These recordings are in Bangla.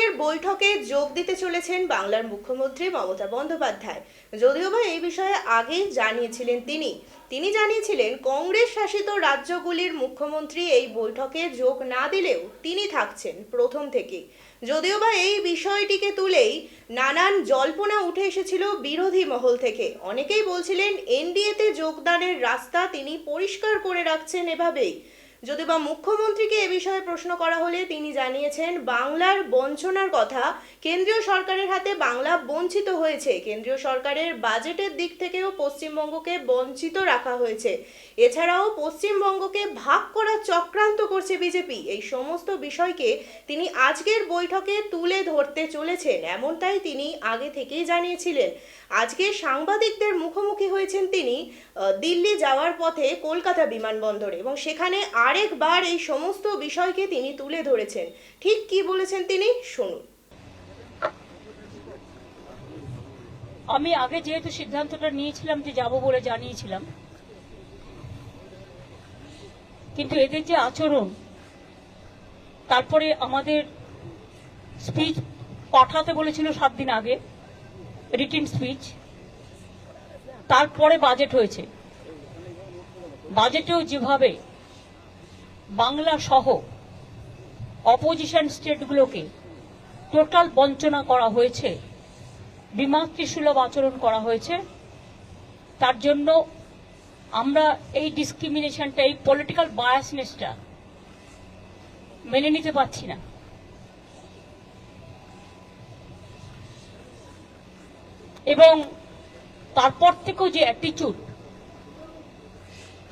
আজকের বৈঠকে যোগ দিতে চলেছেন বাংলার মুখ্যমন্ত্রী মমতা বন্দ্যোপাধ্যায়। যদিও বা এই বিষয়ে আগেই জানিয়েছিলেন তিনি জানিয়েছিলেন কংগ্রেস শাসিত রাজ্যগুলির মুখ্যমন্ত্রী এই বৈঠকে যোগ না দিলেও তিনি থাকছেন প্রথম থেকেই। যদিও বা এই বিষয়টিকে তুলেই নানান জল্পনা উঠে এসেছিল বিরোধী মহল থেকে। অনেকেই বলছিলেন এনডিএতে যোগদানের রাস্তা তিনি পরিষ্কার করে রাখছেন এভাবেই। যদি বা মুখ্যমন্ত্রীকে এ বিষয়ে প্রশ্ন করা হলে তিনি জানিয়েছেন বাংলার বঞ্চনার কথা। কেন্দ্রীয় সরকারের হাতে বাংলা বঞ্চিত হয়েছে, কেন্দ্রীয় সরকারের বাজেটের দিক থেকেও পশ্চিমবঙ্গকে বঞ্চিত রাখা হয়েছে। এছাড়াও পশ্চিমবঙ্গকে ভাগ করার চক্রান্ত করছে বিজেপি। এই সমস্ত বিষয়কে তিনি আজকের বৈঠকে তুলে ধরতে চলেছেন, এমনটাই তিনি আগে থেকেই জানিয়েছিলেন। আজকে সাংবাদিকদের মুখোমুখি হয়েছেন তিনি দিল্লি যাওয়ার পথে কলকাতা বিমানবন্দরে, এবং সেখানে আরেকবার এই সমস্ত বিষয়কে তিনি তুলে ধরেছেন। ঠিক কি বলেছেন তিনি, শুনুন। আমি আগে যেহেতু সিদ্ধান্তটা নিয়েছিলাম যে যাব বলে জানিয়েছিলাম, কিন্তু এদের যে আচরণ, তারপরে আমাদের স্পিচ পাঠাতে বলেছিল 7 দিন আগে, রিটেন স্পিচ, তারপরে বাজেট হয়েছে। বাজেটেও যেভাবে বাংলা সহ অপোজিশন স্টেটগুলোকে টোটাল বঞ্চনা করা হয়েছে, বিমাতৃসুলভ আচরণ করা হয়েছে, তার জন্য আমরা এই ডিসক্রিমিনেশনটা, এই পলিটিক্যাল বায়াসনেসটা মেনে নিতে পারছি না। এবং তারপর থেকেও যে attitude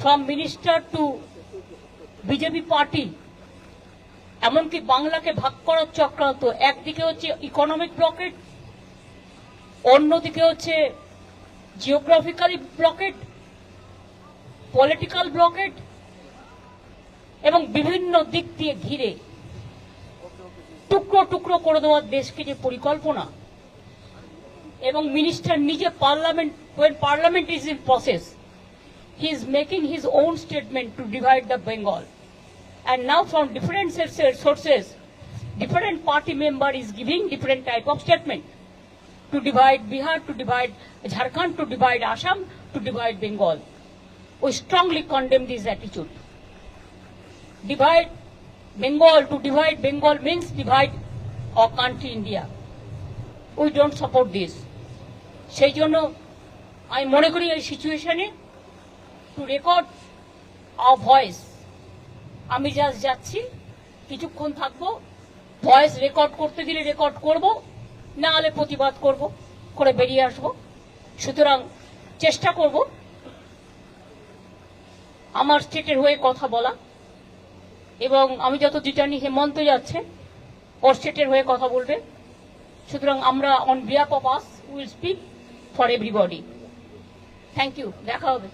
from minister two BJP party, এমনকি বাংলাকে ভাগ করার চক্রান্ত, একদিকে হচ্ছে ইকোনমিক ব্লকেট, অন্যদিকে হচ্ছে জিওগ্রাফিক্যালি ব্লকেট, পলিটিক্যাল ব্লকেট, এবং বিভিন্ন দিক দিয়ে ঘিরে টুকরো টুকরো করে দেওয়ার দেশকে যে পরিকল্পনা, এবং মিনিস্টার নিজে parliament is in process, he is making his own statement to divide the Bengal, and now from different sources different party member is giving different type of statement to divide Bihar, to divide Jharkhand, to divide Assam, to divide Bengal. We strongly condemn this attitude. Divide Bengal, to divide Bengal means divide our country India. We don't support this. সেই জন্য আমি মনে করি এই সিচুয়েশনে টু রেকর্ড আওয়ার ভয়েস, আমি জাস্ট যাচ্ছি, কিছুক্ষণ থাকবো, ভয়েস রেকর্ড করতে দিলে রেকর্ড করব, না হলে প্রতিবাদ করব, করে বেরিয়ে আসব। সুতরাং চেষ্টা করব আমার স্টেটের হয়ে কথা বলা, এবং আমি যত জানি হেমন্ত যাচ্ছে, ওর স্টেটের হয়ে কথা বলবে। সুতরাং আমরা on behalf of us will speak for everybody. Thank you, দেখা হবে।